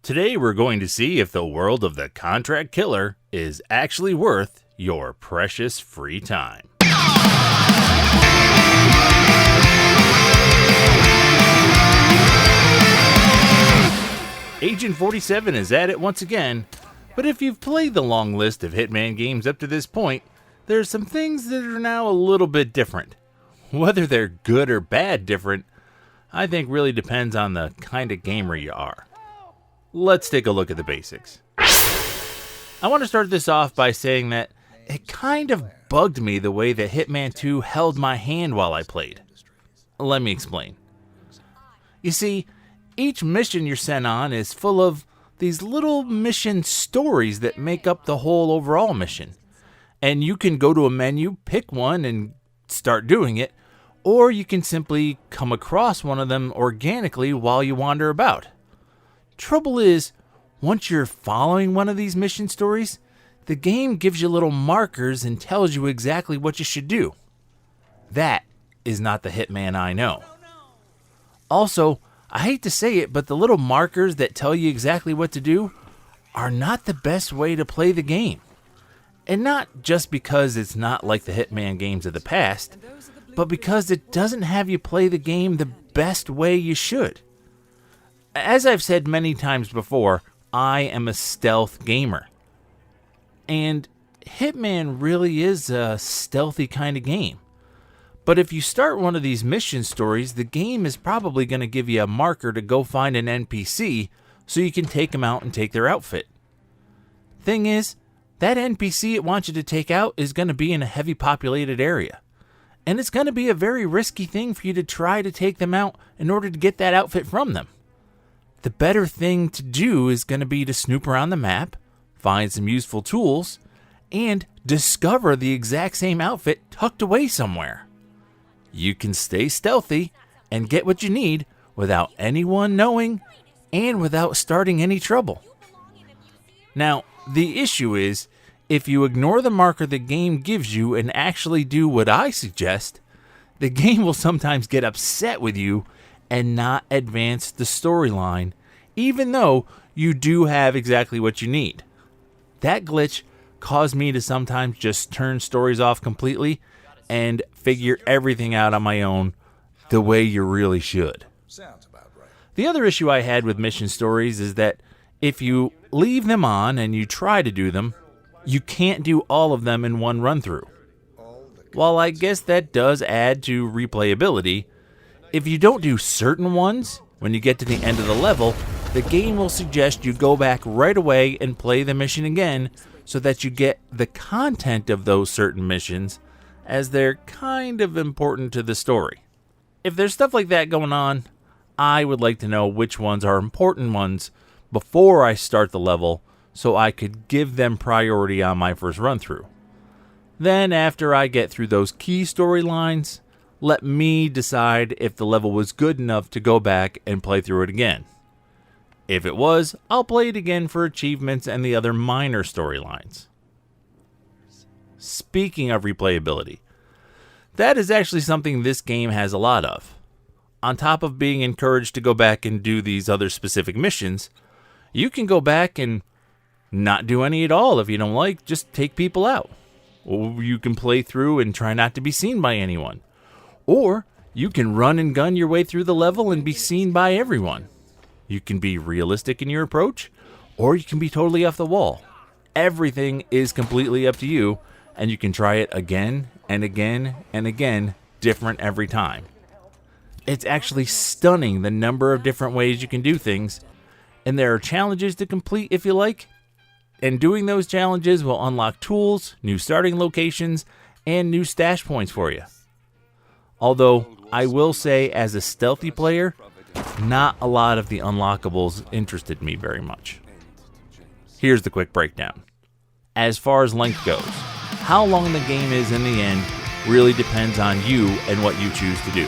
Today we're going to see if the world of the contract killer is actually worth your precious free time. Agent 47 is at it once again, but if you've played the long list of Hitman games up to this point, there's some things that are now a little bit different. Whether they're good or bad different, I think really depends on the kind of gamer you are. Let's take a look at the basics. I want to start this off by saying that it kind of bugged me the way that Hitman 2 held my hand while I played. Let me explain. You see, each mission you're sent on is full of these little mission stories that make up the whole overall mission. And you can go to a menu, pick one, and start doing it, or you can simply come across one of them organically while you wander about. Trouble is, once you're following one of these mission stories, the game gives you little markers and tells you exactly what you should do. That is not the Hitman I know. Also, I hate to say it, but the little markers that tell you exactly what to do are not the best way to play the game. And not just because it's not like the Hitman games of the past, but because it doesn't have you play the game the best way you should. As I've said many times before, I am a stealth gamer. And Hitman really is a stealthy kind of game. But if you start one of these mission stories, the game is probably going to give you a marker to go find an NPC so you can take them out and take their outfit. Thing is, that NPC it wants you to take out is going to be in a heavy populated area. And it's going to be a very risky thing for you to try to take them out in order to get that outfit from them. The better thing to do is going to be to snoop around the map, find some useful tools, and discover the exact same outfit tucked away somewhere. You can stay stealthy and get what you need without anyone knowing and without starting any trouble. Now, the issue is, if you ignore the marker the game gives you and actually do what I suggest, the game will sometimes get upset with you and not advance the storyline, even though you do have exactly what you need. That glitch caused me to sometimes just turn stories off completely and figure everything out on my own the way you really should. Sounds about right. The other issue I had with mission stories is that if you leave them on and you try to do them, you can't do all of them in one run-through. While I guess that does add to replayability, if you don't do certain ones, when you get to the end of the level, the game will suggest you go back right away and play the mission again so that you get the content of those certain missions, as they're kind of important to the story. If there's stuff like that going on, I would like to know which ones are important ones before I start the level so I could give them priority on my first run through. Then after I get through those key storylines, let me decide if the level was good enough to go back and play through it again. If it was, I'll play it again for achievements and the other minor storylines. Speaking of replayability, that is actually something this game has a lot of. On top of being encouraged to go back and do these other specific missions, you can go back and not do any at all if you don't like, just take people out. Or you can play through and try not to be seen by anyone. Or you can run and gun your way through the level and be seen by everyone. You can be realistic in your approach, or you can be totally off the wall. Everything is completely up to you, and you can try it again and again and again, different every time. It's actually stunning the number of different ways you can do things, and there are challenges to complete if you like, and doing those challenges will unlock tools, new starting locations, and new stash points for you. Although, I will say as a stealthy player, not a lot of the unlockables interested me very much. Here's the quick breakdown. As far as length goes, how long the game is in the end really depends on you and what you choose to do.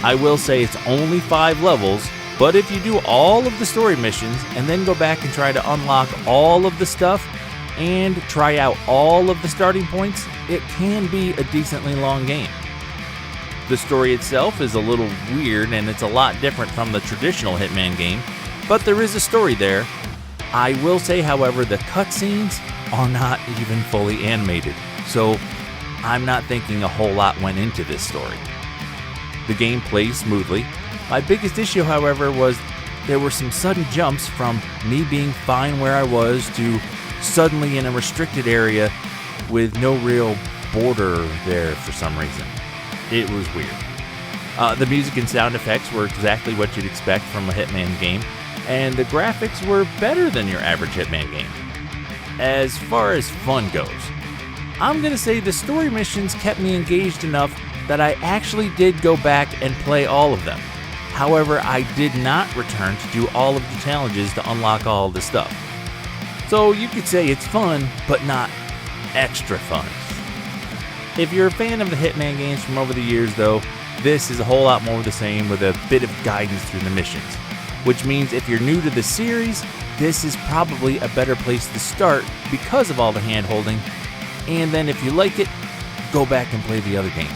I will say it's only 5 levels, but if you do all of the story missions and then go back and try to unlock all of the stuff and try out all of the starting points, it can be a decently long game. The story itself is a little weird and it's a lot different from the traditional Hitman game, but there is a story there. I will say, however, the cutscenes are not even fully animated, so I'm not thinking a whole lot went into this story. The game plays smoothly. My biggest issue, however, was there were some sudden jumps from me being fine where I was to suddenly in a restricted area with no real border there for some reason. It was weird. The music and sound effects were exactly what you'd expect from a Hitman game, and the graphics were better than your average Hitman game. As far as fun goes, I'm gonna say the story missions kept me engaged enough that I actually did go back and play all of them. However, I did not return to do all of the challenges to unlock all of the stuff. So you could say it's fun, but not extra fun. If you're a fan of the Hitman games from over the years though, this is a whole lot more of the same with a bit of guidance through the missions. Which means if you're new to the series, this is probably a better place to start because of all the hand-holding. And then if you like it, go back and play the other games.